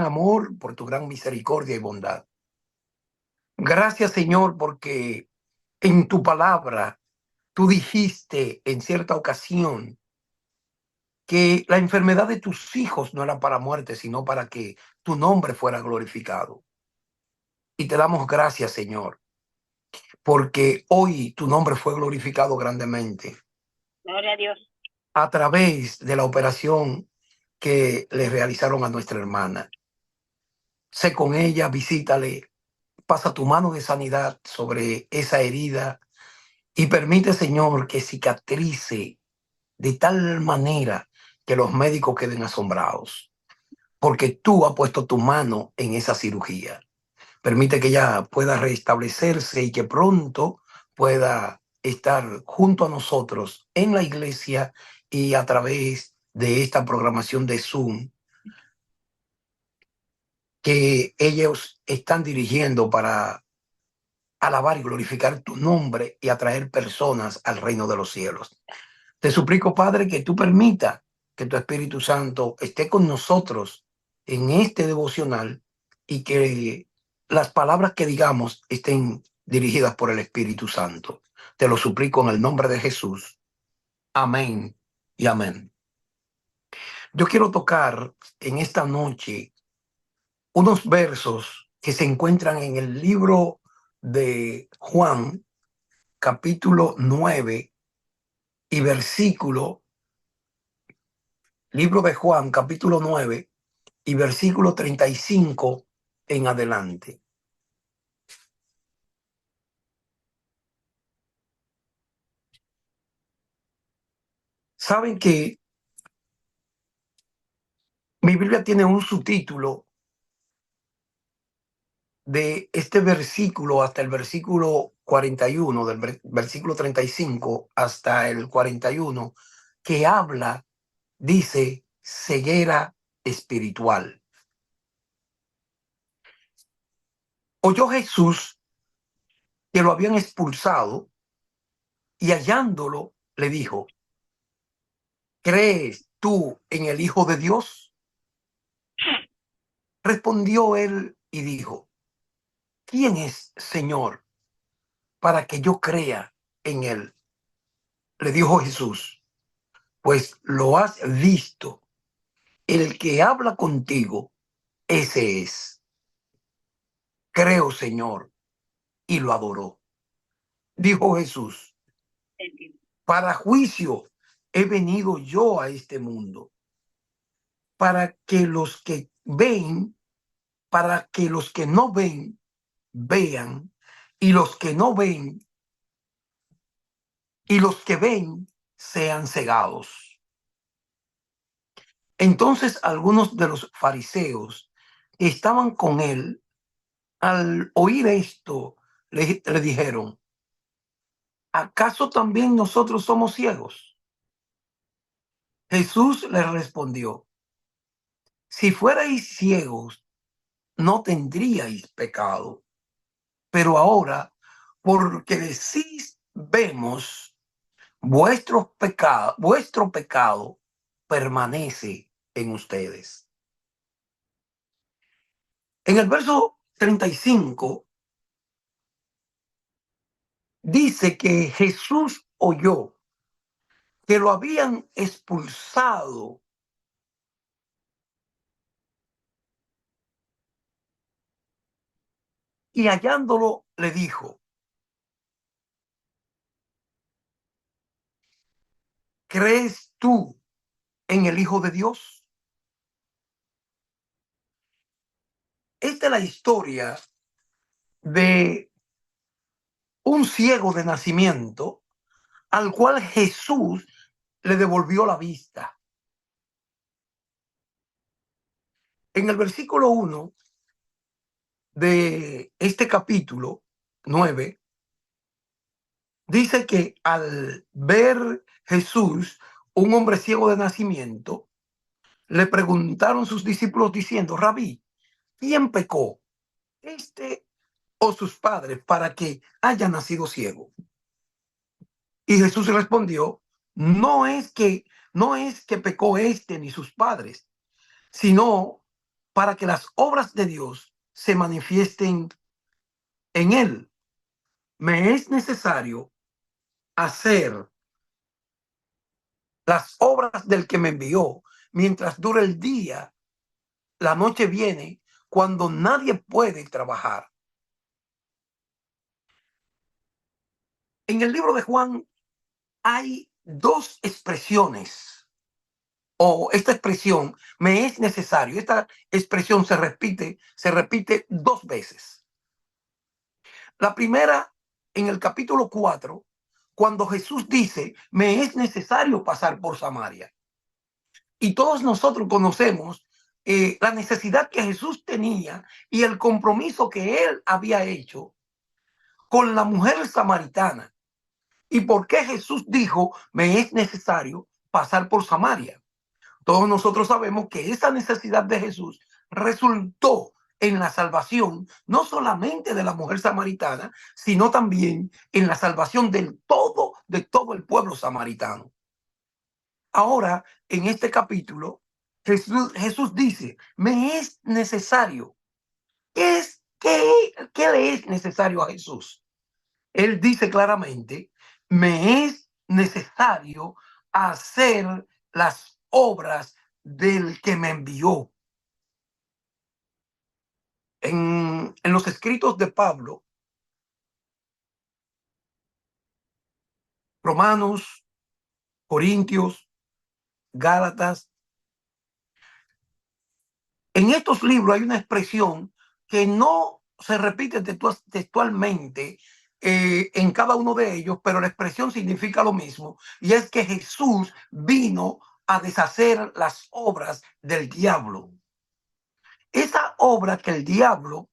amor, por tu gran misericordia y bondad. Gracias, Señor, porque en tu palabra tú dijiste en cierta ocasión que la enfermedad de tus hijos no era para muerte, sino para que tu nombre fuera glorificado. Y te damos gracias, Señor, porque hoy tu nombre fue glorificado grandemente Gloria a Dios. a través de la operación que le realizaron a nuestra hermana. Sé con ella, visítale, pasa tu mano de sanidad sobre esa herida y permite, Señor, que cicatrice de tal manera que los médicos queden asombrados, porque tú has puesto tu mano en esa cirugía. Permite que ella pueda restablecerse y que pronto pueda estar junto a nosotros en la iglesia y a través de esta programación de Zoom que ellos están dirigiendo para alabar y glorificar tu nombre y atraer personas al reino de los cielos. Te suplico, Padre, que tú permita que tu Espíritu Santo esté con nosotros en este devocional y que las palabras que digamos estén dirigidas por el Espíritu Santo. Te lo suplico en el nombre de Jesús. Amén y amén. Yo quiero tocar en esta noche unos versos que se encuentran en el libro de Juan, capítulo 9 y libro de Juan, capítulo 9 y versículo 35 en adelante. Saben que mi Biblia tiene un subtítulo de este versículo hasta el versículo 41, del versículo 35 hasta el 41, que habla, dice, ceguera espiritual. Oyó Jesús que lo habían expulsado y hallándolo le dijo, ¿crees tú en el Hijo de Dios? Respondió él y dijo, ¿quién es, Señor, para que yo crea en él? Le dijo Jesús, pues lo has visto, el que habla contigo, ese es. Creo, Señor, y lo adoró. Dijo Jesús, para juicio he venido yo a este mundo, para que los que ven, para que los que no ven, vean, y los que no ven, y los que ven, sean cegados. Entonces algunos de los fariseos que estaban con él, al oír esto, le dijeron, ¿acaso también nosotros somos ciegos? Jesús les respondió, si fuerais ciegos, no tendríais pecado, pero ahora, porque decís vemos, vuestro pecado permanece en ustedes. En el verso 35 dice que Jesús oyó que lo habían expulsado y hallándolo le dijo, ¿crees tú en el Hijo de Dios? Esta es la historia de un ciego de nacimiento al cual Jesús le devolvió la vista. En el versículo 1 de este capítulo 9, dice que al ver Jesús, un hombre ciego de nacimiento, le preguntaron sus discípulos diciendo, Rabí, ¿quién pecó, este o sus padres, para que haya nacido ciego? Y Jesús respondió, no es que pecó este ni sus padres, sino para que las obras de Dios se manifiesten en él. Me es necesario hacer las obras del que me envió mientras dura el día. La noche viene cuando nadie puede trabajar. En el libro de Juan hay dos expresiones, o esta expresión, me es necesario. Esta expresión se repite dos veces. La primera, en el capítulo 4, cuando Jesús dice, me es necesario pasar por Samaria. Y todos nosotros conocemos la necesidad que Jesús tenía y el compromiso que él había hecho con la mujer samaritana. ¿Y por qué Jesús dijo, me es necesario pasar por Samaria? Todos nosotros sabemos que esa necesidad de Jesús resultó en la salvación, no solamente de la mujer samaritana, sino también en la salvación de todo el pueblo samaritano. Ahora, en este capítulo, Jesús dice, me es necesario. ¿Qué le es necesario a Jesús? Él dice claramente, me es necesario hacer las obras del que me envió. En los escritos de Pablo, Romanos, Corintios, Gálatas, en estos libros hay una expresión que no se repite textualmente en cada uno de ellos, pero la expresión significa lo mismo, y es que Jesús vino a deshacer las obras del diablo. Esa obra que el diablo,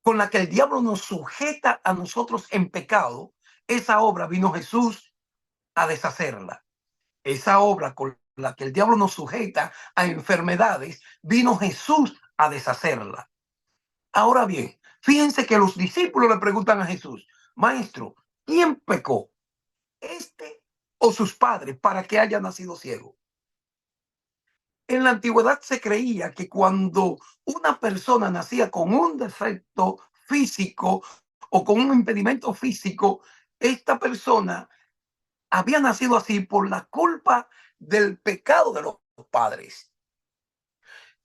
con la que el diablo nos sujeta a nosotros en pecado, esa obra vino Jesús a deshacerla. Esa obra con la que el diablo nos sujeta a enfermedades, vino Jesús a deshacerla. Ahora bien, fíjense que los discípulos le preguntan a Jesús, maestro, ¿quién pecó? ¿Este o sus padres para que haya nacido ciego? En la antigüedad se creía que cuando una persona nacía con un defecto físico o con un impedimento físico, esta persona había nacido así por la culpa del pecado de los padres.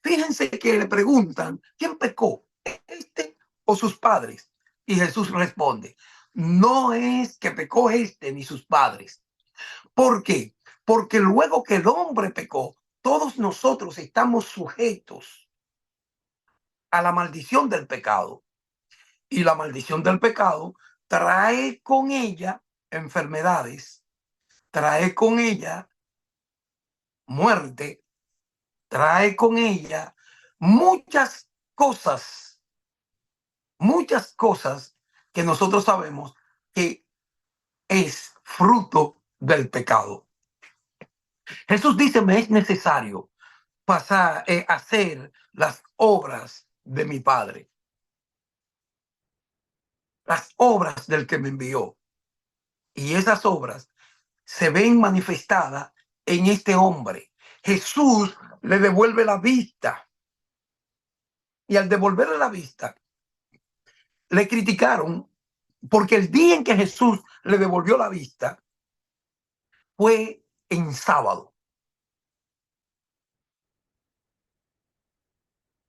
Fíjense que le preguntan, ¿quién pecó? ¿Este o sus padres? Y Jesús responde, no es que pecó este ni sus padres. ¿Por qué? Porque luego que el hombre pecó, todos nosotros estamos sujetos a la maldición del pecado. Y la maldición del pecado trae con ella enfermedades, trae con ella muerte, trae con ella muchas cosas que nosotros sabemos que es fruto del pecado. Jesús dice, me es necesario hacer las obras de mi Padre, las obras del que me envió. Y esas obras se ven manifestadas en este hombre. Jesús le devuelve la vista. Y al devolverle la vista, le criticaron porque el día en que Jesús le devolvió la vista fue en sábado.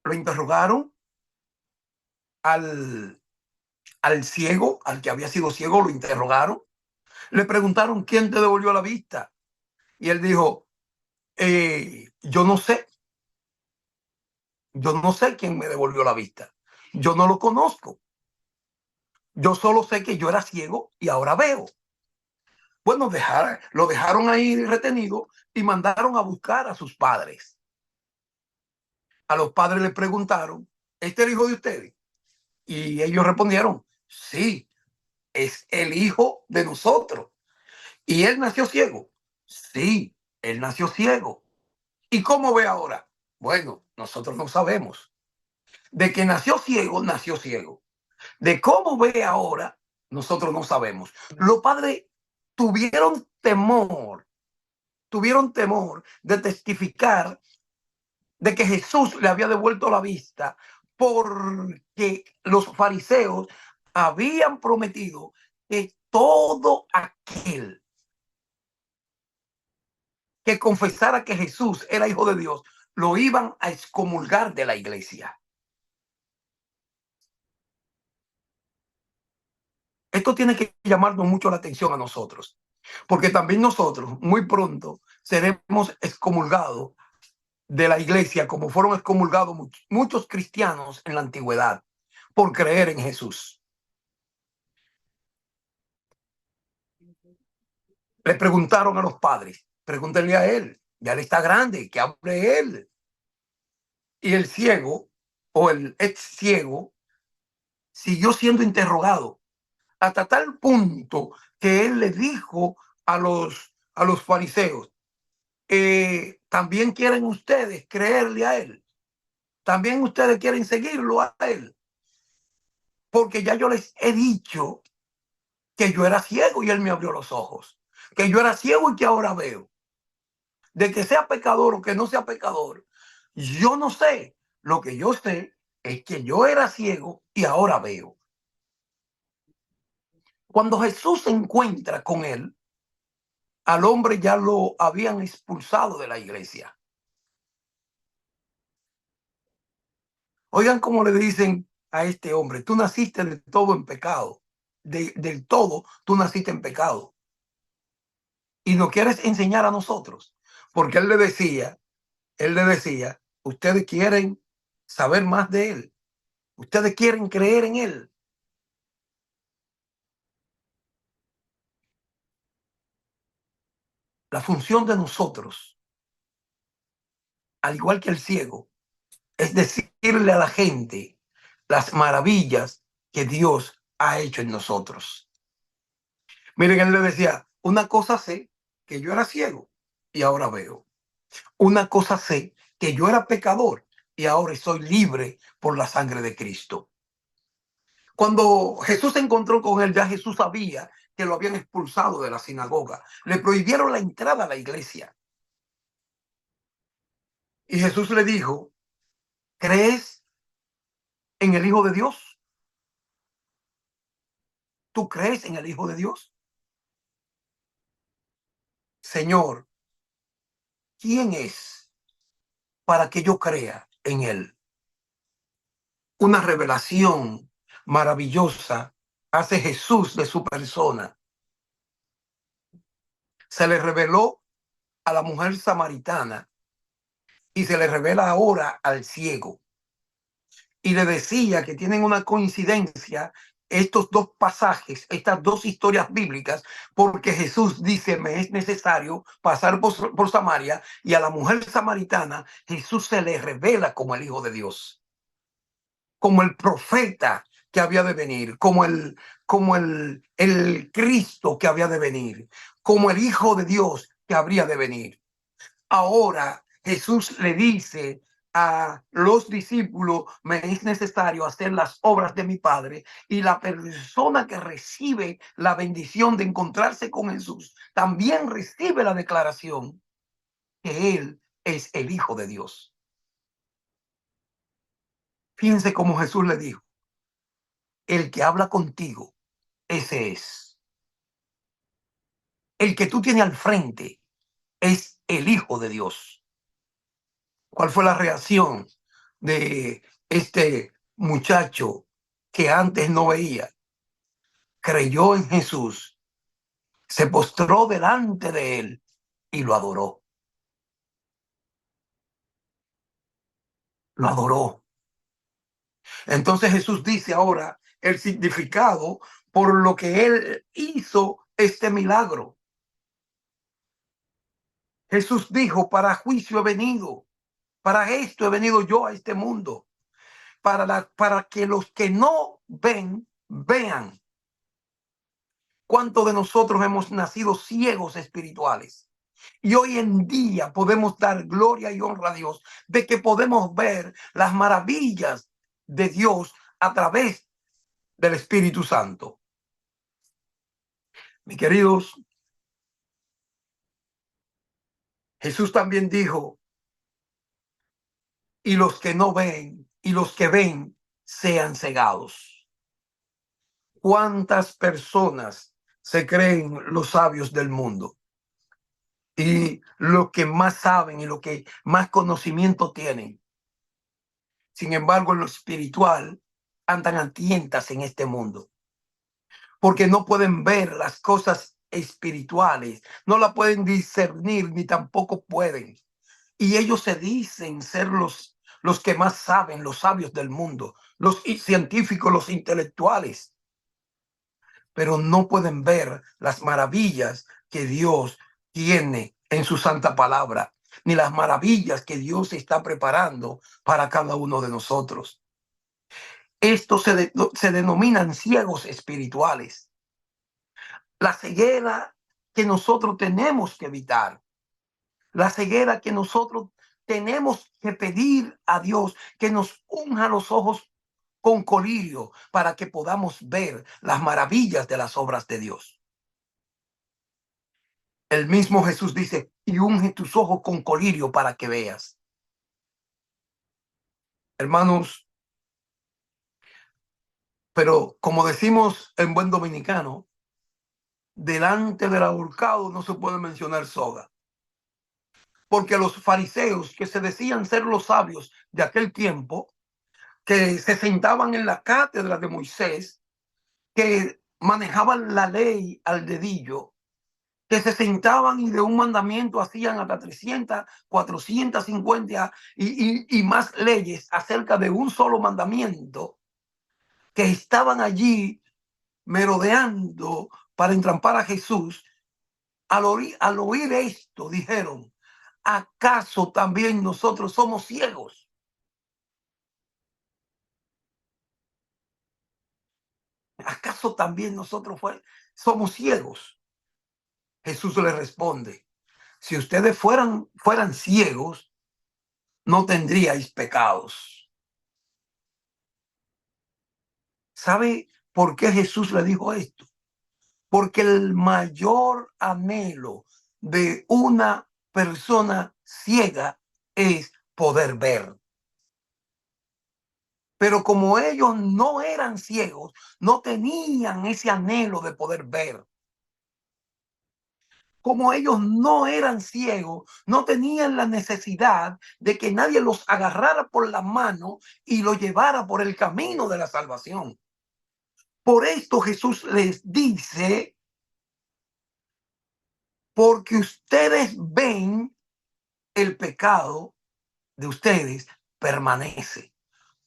Lo interrogaron al ciego, al que había sido ciego, lo interrogaron. Le preguntaron, ¿quién te devolvió la vista? Y él dijo, yo no sé. Yo no sé quién me devolvió la vista. Yo no lo conozco. Yo solo sé que yo era ciego y ahora veo. Bueno, lo dejaron ahí retenido y mandaron a buscar a sus padres. A los padres les preguntaron, ¿este es el hijo de ustedes? Y ellos respondieron, sí, es el hijo de nosotros. ¿Y él nació ciego? Sí, él nació ciego. ¿Y cómo ve ahora? Bueno, nosotros no sabemos. De que nació ciego, nació ciego. De cómo ve ahora, nosotros no sabemos. Los padres tuvieron temor de testificar de que Jesús le había devuelto la vista porque los fariseos habían prometido que todo aquel que confesara que Jesús era hijo de Dios lo iban a excomulgar de la iglesia. Esto tiene que llamarnos mucho la atención a nosotros, porque también nosotros muy pronto seremos excomulgados de la iglesia, como fueron excomulgados muchos cristianos en la antigüedad por creer en Jesús. Le preguntaron a los padres, pregúntenle a él, ya él está grande, que hable él. Y el ciego o el ex ciego siguió siendo interrogado hasta tal punto que él le dijo a los fariseos, también quieren ustedes creerle a él, también ustedes quieren seguirlo a él, porque ya yo les he dicho que yo era ciego y él me abrió los ojos, que yo era ciego y que ahora veo. De que sea pecador o que no sea pecador, yo no sé. Lo que yo sé es que yo era ciego y ahora veo. Cuando Jesús se encuentra con él, al hombre ya lo habían expulsado de la iglesia. Oigan cómo le dicen a este hombre, tú naciste del todo en pecado, del todo tú naciste en pecado y no quieres enseñar a nosotros, porque él le decía, ustedes quieren saber más de él, ustedes quieren creer en él. La función de nosotros, al igual que el ciego, es decirle a la gente las maravillas que Dios ha hecho en nosotros. Miren, él le decía, una cosa sé, que yo era ciego y ahora veo. Una cosa sé, que yo era pecador y ahora soy libre por la sangre de Cristo. Cuando Jesús se encontró con él, ya Jesús sabía que lo habían expulsado de la sinagoga. Le prohibieron la entrada a la iglesia. Y Jesús le dijo, ¿crees en el Hijo de Dios? ¿Tú crees en el Hijo de Dios? Señor, ¿quién es para que yo crea en él? Una revelación maravillosa hace Jesús de su persona. Se le reveló a la mujer samaritana y se le revela ahora al ciego. Y le decía que tienen una coincidencia estos dos pasajes, estas dos historias bíblicas, porque Jesús dice, me es necesario pasar por Samaria, y a la mujer samaritana Jesús se le revela como el Hijo de Dios, como el profeta que había de venir, como el Cristo que había de venir, como el Hijo de Dios que habría de venir. Ahora Jesús le dice a los discípulos, me es necesario hacer las obras de mi Padre, y la persona que recibe la bendición de encontrarse con Jesús también recibe la declaración que Él es el Hijo de Dios. Fíjense cómo Jesús le dijo, el que habla contigo, ese es. El que tú tienes al frente es el Hijo de Dios. ¿Cuál fue la reacción de este muchacho que antes no veía? Creyó en Jesús, se postró delante de él y lo adoró. Lo adoró. Entonces Jesús dice ahora el significado por lo que él hizo este milagro. Jesús dijo, para juicio he venido, para esto he venido yo a este mundo, para que los que no ven, vean. ¿Cuántos de nosotros hemos nacido ciegos espirituales? Y hoy en día podemos dar gloria y honra a Dios de que podemos ver las maravillas de Dios a través del Espíritu Santo. Mis queridos, Jesús también dijo y los que no ven y los que ven sean cegados. ¿Cuántas personas se creen los sabios del mundo? Y los que más saben y los que más conocimiento tienen. Sin embargo, en lo espiritual andan a tientas en este mundo, porque no pueden ver las cosas espirituales, no la pueden discernir, ni tampoco pueden. Y ellos se dicen ser los que más saben, los sabios del mundo, los científicos, los intelectuales, pero no pueden ver las maravillas que Dios tiene en su santa palabra, ni las maravillas que Dios está preparando para cada uno de nosotros. Estos se denominan ciegos espirituales. La ceguera que nosotros tenemos que evitar, la ceguera que nosotros tenemos que pedir a Dios que nos unja los ojos con colirio para que podamos ver las maravillas de las obras de Dios. El mismo Jesús dice, y unge tus ojos con colirio para que veas. Hermanos, pero como decimos en buen dominicano, delante del ahorcado no se puede mencionar soga. Porque los fariseos, que se decían ser los sabios de aquel tiempo, que se sentaban en la cátedra de Moisés, que manejaban la ley al dedillo, que se sentaban y de un mandamiento hacían hasta 300, 450 y más leyes acerca de un solo mandamiento, que estaban allí merodeando para entrampar a Jesús. Al oír esto, dijeron, ¿acaso también nosotros somos ciegos? ¿Acaso también nosotros somos ciegos? Jesús le responde, si ustedes fueran ciegos, no tendríais pecados. ¿Sabe por qué Jesús le dijo esto? Porque el mayor anhelo de una persona ciega es poder ver. Pero como ellos no eran ciegos, no tenían ese anhelo de poder ver. Como ellos no eran ciegos, no tenían la necesidad de que nadie los agarrara por la mano y los llevara por el camino de la salvación. Por esto Jesús les dice, porque ustedes ven, el pecado de ustedes permanece.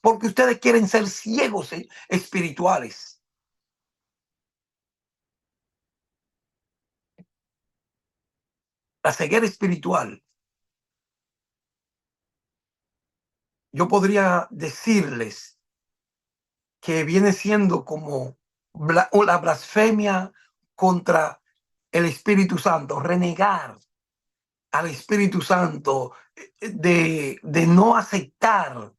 Porque ustedes quieren ser ciegos espirituales. La ceguera espiritual, yo podría decirles que viene siendo como la blasfemia contra el Espíritu Santo, renegar al Espíritu Santo, de no aceptar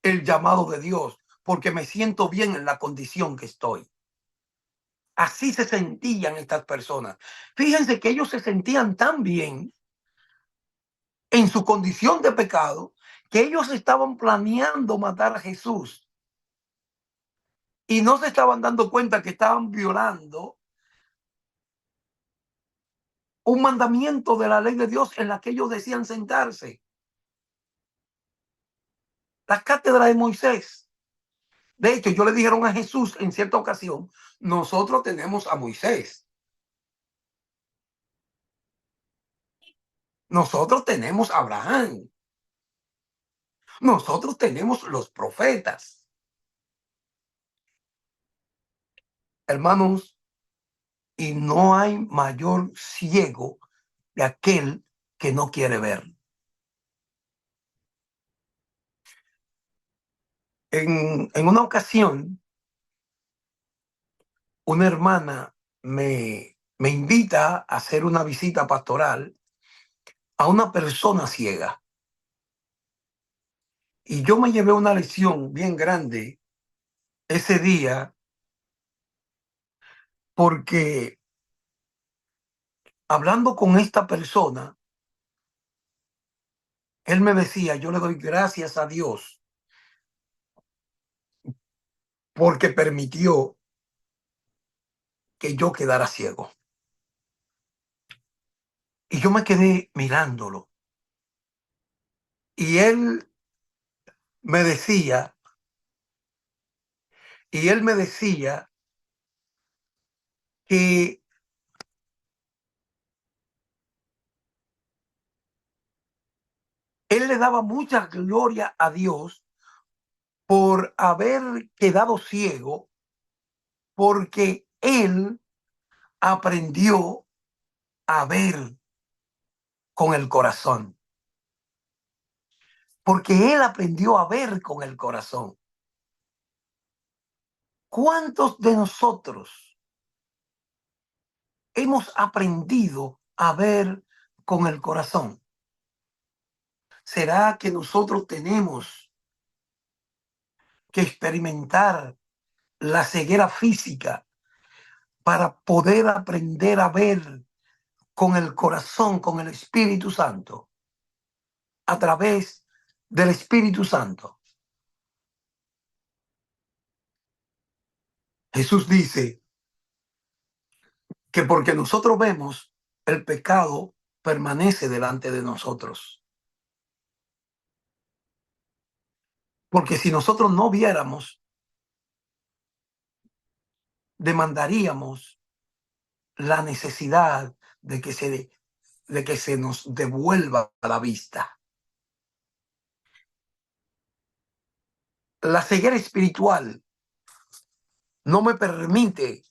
el llamado de Dios, porque me siento bien en la condición que estoy. Así se sentían estas personas. Fíjense que ellos se sentían tan bien en su condición de pecado que ellos estaban planeando matar a Jesús y no se estaban dando cuenta que estaban violando un mandamiento de la ley de Dios en la que ellos decían sentarse. La cátedra de Moisés. De hecho, yo le dijeron a Jesús en cierta ocasión, nosotros tenemos a Moisés. Nosotros tenemos a Abraham. Nosotros tenemos los profetas. Hermanos, y no hay mayor ciego de aquel que no quiere ver. En una ocasión, una hermana me invita a hacer una visita pastoral a una persona ciega. Y yo me llevé una lección bien grande ese día porque hablando con esta persona, Él me decía, yo le doy gracias a Dios porque permitió que yo quedara ciego. Y yo me quedé mirándolo. Y me decía, él me decía que él le daba mucha gloria a Dios por haber quedado ciego, porque él aprendió a ver con el corazón. Porque él aprendió a ver con el corazón. ¿Cuántos de nosotros hemos aprendido a ver con el corazón? ¿Será que nosotros tenemos que experimentar la ceguera física para poder aprender a ver con el corazón, con el Espíritu Santo, a través del Espíritu Santo? Jesús dice que porque nosotros vemos, el pecado permanece delante de nosotros. Porque si nosotros no viéramos, demandaríamos la necesidad de que se nos devuelva la vista. La ceguera espiritual no me permite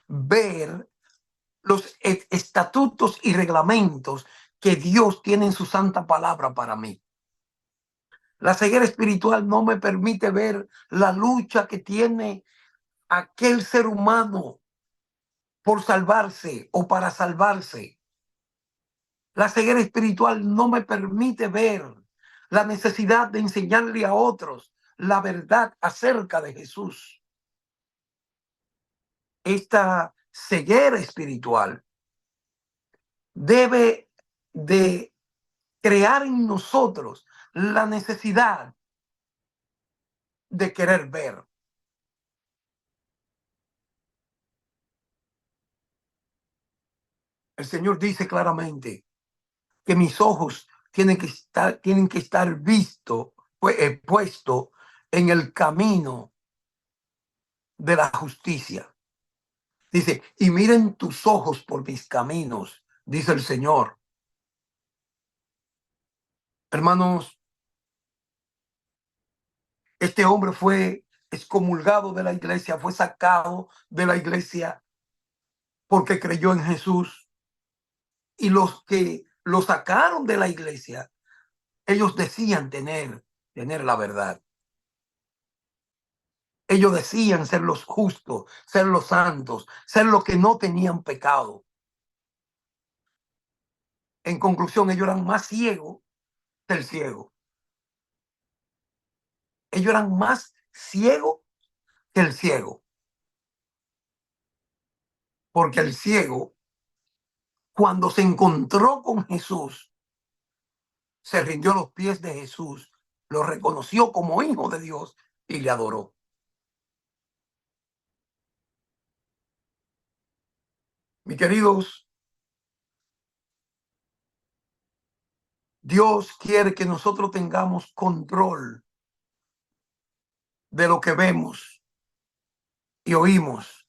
ver los estatutos y reglamentos que Dios tiene en su santa palabra para mí. La ceguera espiritual no me permite ver la lucha que tiene aquel ser humano por salvarse o para salvarse. La ceguera espiritual no me permite ver la necesidad de enseñarle a otros la verdad acerca de Jesús. Esta ceguera espiritual debe de crear en nosotros la necesidad de querer ver. El Señor dice claramente que mis ojos tienen que estar puestos en el camino de la justicia. Dice, y miren tus ojos por mis caminos, dice el Señor. Hermanos, este hombre fue excomulgado de la iglesia, fue sacado de la iglesia porque creyó en Jesús. Y los que lo sacaron de la iglesia, ellos decían tener la verdad. Ellos decían ser los justos, ser los santos, ser los que no tenían pecado. En conclusión, ellos eran más ciegos que el ciego. Ellos eran más ciegos que el ciego. Porque el ciego, cuando se encontró con Jesús, se rindió a los pies de Jesús, lo reconoció como hijo de Dios y le adoró. Mis queridos, Dios quiere que nosotros tengamos control de lo que vemos y oímos,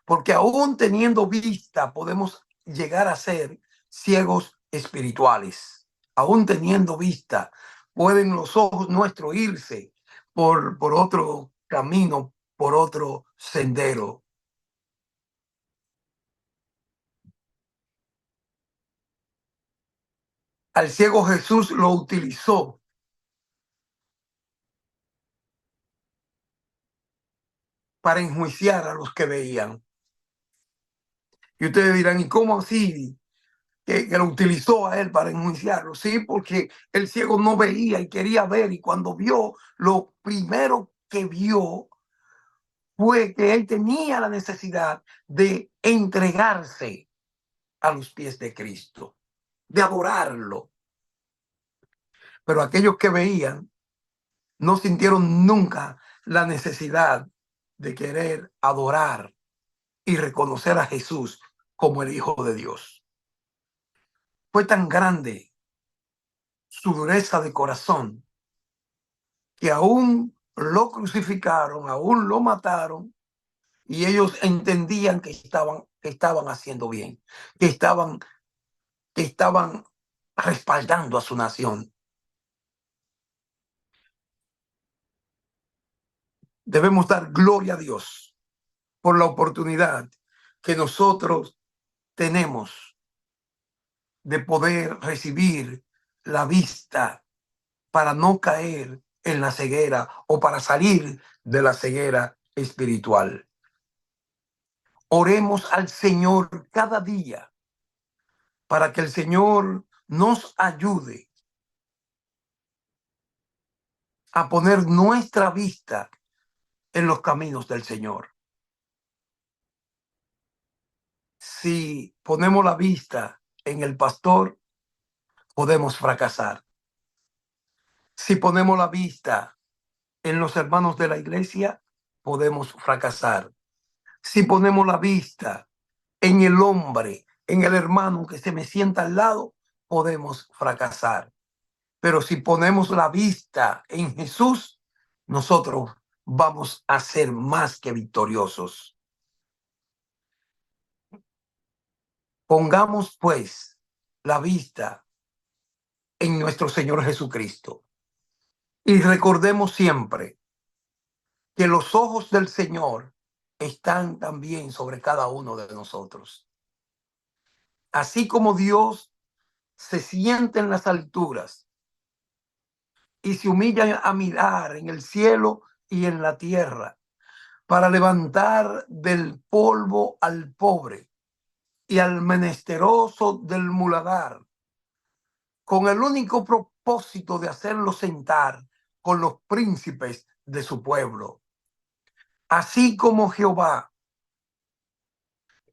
porque aún teniendo vista podemos llegar a ser ciegos espirituales. Aún teniendo vista, pueden los ojos nuestros irse por otro camino, por otro sendero. Al ciego Jesús lo utilizó para enjuiciar a los que veían. Y ustedes dirán, ¿y cómo así? Que lo utilizó a él para enjuiciarlo. Sí, porque el ciego no veía y quería ver, y cuando vio, lo primero que vio fue que él tenía la necesidad de entregarse a los pies de Cristo, de adorarlo. Pero aquellos que veían no sintieron nunca la necesidad de querer adorar y reconocer a Jesús como el Hijo de Dios. Fue tan grande su dureza de corazón que aún lo crucificaron, aún lo mataron, y ellos entendían que estaban haciendo bien, que estaban respaldando a su nación. Debemos dar gloria a Dios por la oportunidad que nosotros tenemos de poder recibir la vista para no caer en la ceguera o para salir de la ceguera espiritual. Oremos al Señor cada día para que el Señor nos ayude a poner nuestra vista en los caminos del Señor. Si ponemos la vista en el pastor, podemos fracasar. Si ponemos la vista en los hermanos de la iglesia, podemos fracasar. Si ponemos la vista en el hombre, en el hermano que se me sienta al lado, podemos fracasar. Pero si ponemos la vista en Jesús, nosotros vamos a ser más que victoriosos. Pongamos pues la vista en nuestro Señor Jesucristo y recordemos siempre que los ojos del Señor están también sobre cada uno de nosotros. Así como Dios se siente en las alturas y se humilla a mirar en el cielo y en la tierra para levantar del polvo al pobre y al menesteroso del muladar, con el único propósito de hacerlo sentar con los príncipes de su pueblo. Así como Jehová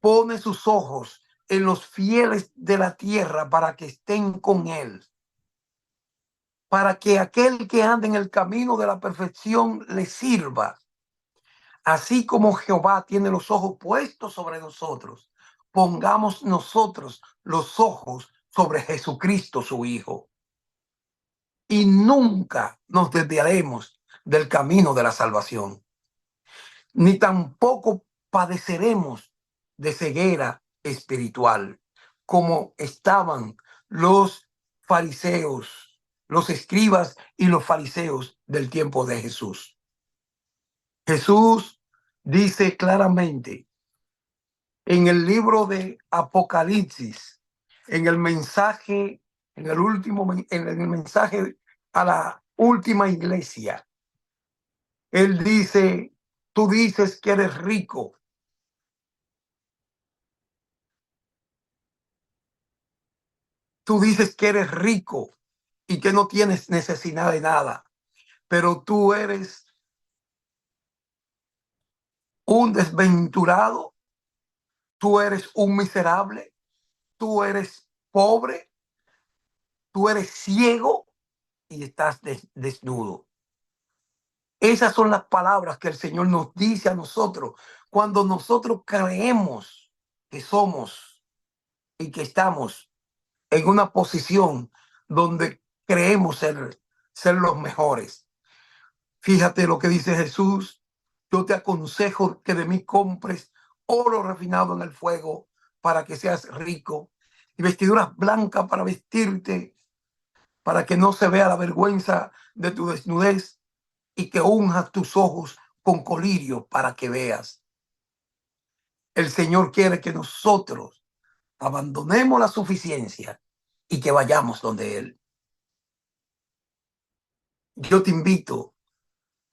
pone sus ojos en los fieles de la tierra para que estén con él, para que aquel que anda en el camino de la perfección le sirva. Así como Jehová tiene los ojos puestos sobre nosotros, pongamos nosotros los ojos sobre Jesucristo, su Hijo. Y nunca nos desviaremos del camino de la salvación, ni tampoco padeceremos de ceguera espiritual, como estaban los fariseos, los escribas y los fariseos del tiempo de Jesús. Jesús dice claramente en el libro de Apocalipsis, en el mensaje, en el mensaje a la última iglesia, él dice: tú dices que eres rico, tú dices que eres rico y que no tienes necesidad de nada, pero tú eres un desventurado, tú eres un miserable, tú eres pobre, tú eres ciego y estás desnudo. Esas son las palabras que el Señor nos dice a nosotros cuando nosotros creemos que somos y que estamos en una posición donde creemos ser los mejores. Fíjate lo que dice Jesús: yo te aconsejo que de mí compres oro refinado en el fuego para que seas rico, y vestiduras blancas para vestirte, para que no se vea la vergüenza de tu desnudez, y que unjas tus ojos con colirio para que veas. El Señor quiere que nosotros abandonemos la suficiencia y que vayamos donde Él. Yo te invito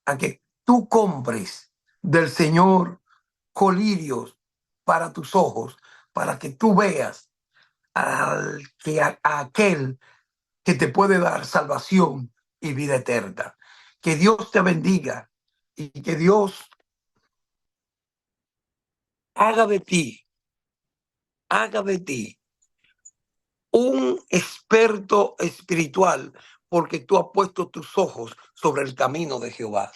a que tú compres del Señor colirios para tus ojos, para que tú veas a aquel que te puede dar salvación y vida eterna. Que Dios te bendiga y que Dios haga de ti, haga de ti un experto espiritual, porque tú has puesto tus ojos sobre el camino de Jehová.